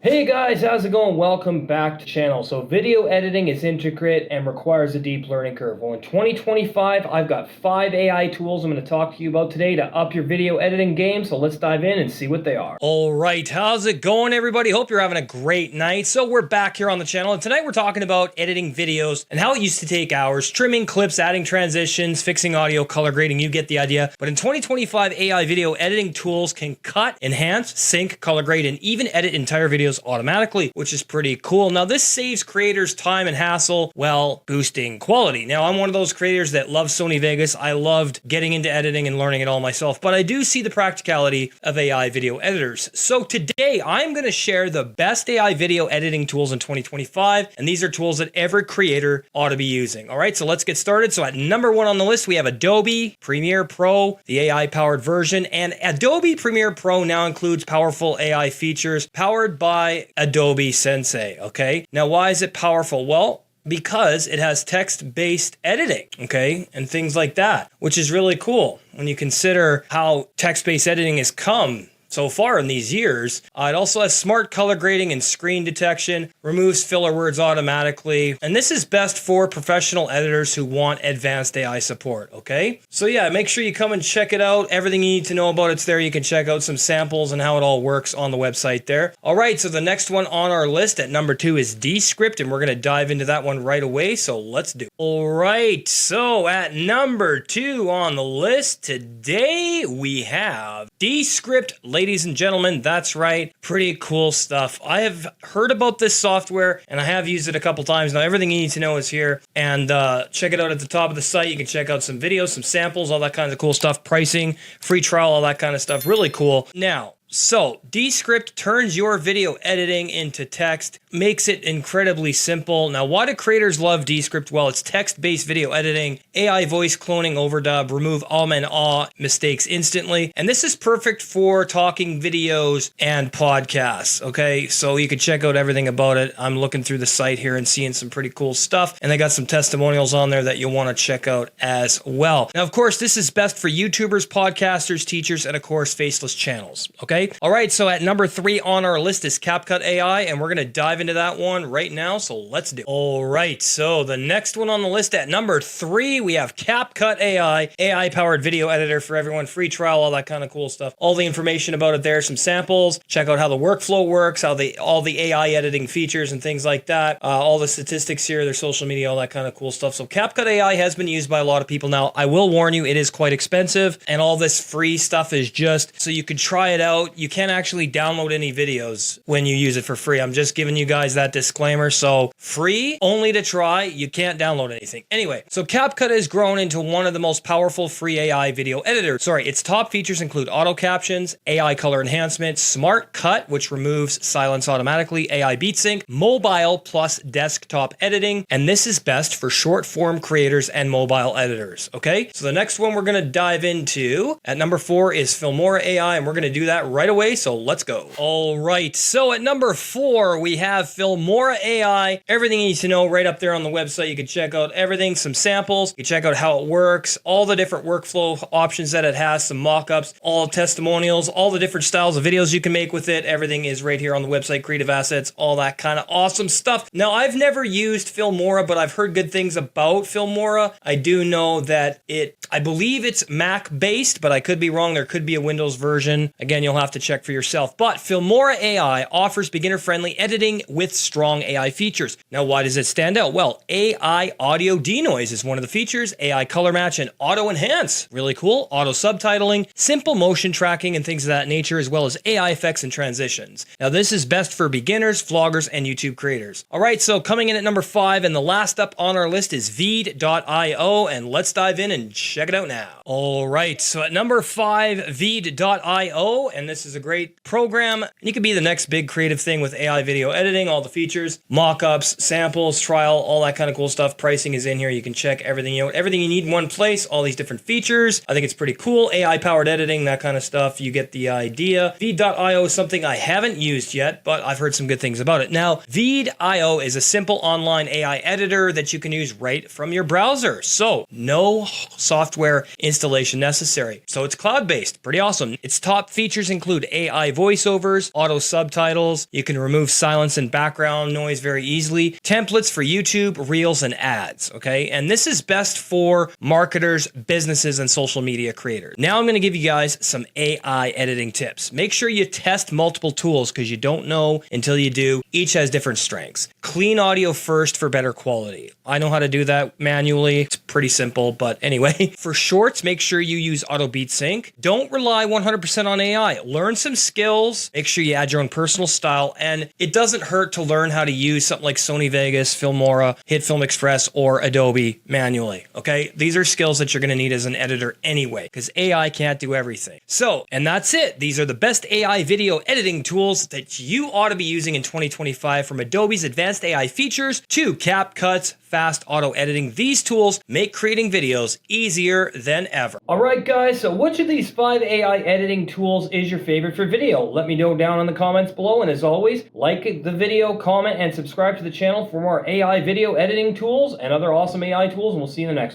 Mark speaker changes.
Speaker 1: Hey guys, how's it going? Welcome back to the channel. So video editing is intricate and requires a deep learning curve. Well, in 2025, I've got 5 AI tools I'm going to talk to you about today to up your video editing game. So let's dive in and see what they are. All right, how's it going, everybody? Hope you're having a great night. So we're back here on the channel, and tonight we're talking about editing videos and how it used to take hours, trimming clips, adding transitions, fixing audio, color grading. You get the idea. But in 2025, AI video editing tools can cut, enhance, sync, color grade, and even edit entire videos automatically, which is pretty cool. Now, this saves creators time and hassle while boosting quality. Now, I'm one of those creators that loves Sony Vegas. I loved getting into editing and learning it all myself, but I do see the practicality of AI video editors. So today, I'm going to share the best AI video editing tools in 2025, and these are tools that every creator ought to be using. All right, so let's get started. So at number 1 on the list, we have Adobe Premiere Pro, the AI-powered version, and Adobe Premiere Pro now includes powerful AI features powered by Adobe Sensei, okay? Now, why is it powerful? Well, because it has text-based editing, okay, and things like that, which is really cool when you consider how text-based editing has come so far in these years. It also has smart color grading and screen detection, removes filler words automatically, and this is best for professional editors who want advanced AI support, okay? So yeah, make sure you come and check it out. Everything you need to know about it's there. You can check out some samples and how it all works on the website there. All right, so the next one on our list at number 2 is Descript, and we're gonna dive into that one right away, so let's do it. All right, so at number 2 on the list today, we have Descript. Ladies and gentlemen, that's right. Pretty cool stuff. I have heard about this software and I have used it a couple times. Now, everything you need to know is here, and check it out at the top of the site. You can check out some videos, some samples, all that kind of cool stuff, pricing, free trial, all that kind of stuff. Really cool. Now, so Descript turns your video editing into text, makes it incredibly simple. Now, why do creators love Descript? Well, it's text-based video editing, AI voice cloning, overdub, remove and ah mistakes instantly. And this is perfect for talking videos and podcasts, okay? So you can check out everything about it. I'm looking through the site here and seeing some pretty cool stuff. And they got some testimonials on there that you'll want to check out as well. Now, of course, this is best for YouTubers, podcasters, teachers, and of course, faceless channels, okay? All right, so at number 3 on our list is CapCut AI, and we're going to dive into that one right now, so let's do it. All right, so the next one on the list at number 3, we have CapCut AI, AI-powered video editor for everyone, free trial, all that kind of cool stuff. All the information about it there, some samples, check out how the workflow works, how all the AI editing features and things like that, all the statistics here, their social media, all that kind of cool stuff. So CapCut AI has been used by a lot of people. Now, I will warn you, it is quite expensive, and all this free stuff is just so you can try it out. You can't actually download any videos when you use it for free. I'm just giving you guys that disclaimer. So free, only to try. You can't download anything. Anyway, so CapCut has grown into one of the most powerful free AI video editors. Its top features include auto captions, AI color enhancement, smart cut, which removes silence automatically, AI beat sync, mobile plus desktop editing, and this is best for short form creators and mobile editors, okay? So the next one we're gonna dive into at number 4 is Filmora AI, and we're gonna do that right away, so let's go. All right, so at number 4, we have Filmora AI. Everything you need to know right up there on the website. You can check out everything, some samples. You can check out how it works, all the different workflow options that it has, some mock-ups, all testimonials, all the different styles of videos you can make with it. Everything is right here on the website, creative assets, all that kind of awesome stuff. Now, I've never used Filmora, but I've heard good things about Filmora. I do know that I believe it's Mac-based, but I could be wrong. There could be a Windows version. Again, you'll have to check for yourself. But Filmora AI offers beginner-friendly editing with strong AI features. Now, why does it stand out? Well, AI audio denoise is one of the features, AI color match, and auto enhance. Really cool. Auto subtitling, simple motion tracking, and things of that nature, as well as AI effects and transitions. Now, this is best for beginners, vloggers, and YouTube creators. All right, so coming in at number 5, and the last up on our list is VEED.io, and let's dive in and check it out now. All right, so at number 5, VEED.io, and this is a great program. You could be the next big creative thing with AI video editing, all the features, mock-ups, samples, trial, all that kind of cool stuff. Pricing is in here. You can check everything out. Everything you need in one place, all these different features. I think it's pretty cool. AI-powered editing, that kind of stuff. You get the idea. VEED.io is something I haven't used yet, but I've heard some good things about it. Now, VEED.io is a simple online AI editor that you can use right from your browser. So, no software installation necessary. So it's cloud-based. Pretty awesome. Its top features include include AI voiceovers, auto subtitles. You can remove silence and background noise very easily. Templates for YouTube, Reels, and ads, okay? And this is best for marketers, businesses, and social media creators. Now I'm gonna give you guys some AI editing tips. Make sure you test multiple tools because you don't know until you do. Each has different strengths. Clean audio first for better quality. I know how to do that manually. It's pretty simple, but anyway. For shorts, make sure you use Auto Beat Sync. Don't rely 100% on AI. Learn some skills. Make sure you add your own personal style, and it doesn't hurt to learn how to use something like Sony Vegas, Filmora, HitFilm Express, or Adobe manually, okay? These are skills that you're gonna need as an editor anyway, because AI can't do everything. So, and that's it. These are the best AI video editing tools that you ought to be using in 2025, from Adobe's advanced AI features to CapCut's fast auto editing. These tools make creating videos easier than ever. All right, guys, so which of these 5 AI editing tools is your favorite for video? Let me know down in the comments below, and as always, like the video, comment, and subscribe to the channel for more AI video editing tools and other awesome AI tools, and we'll see you in the next one.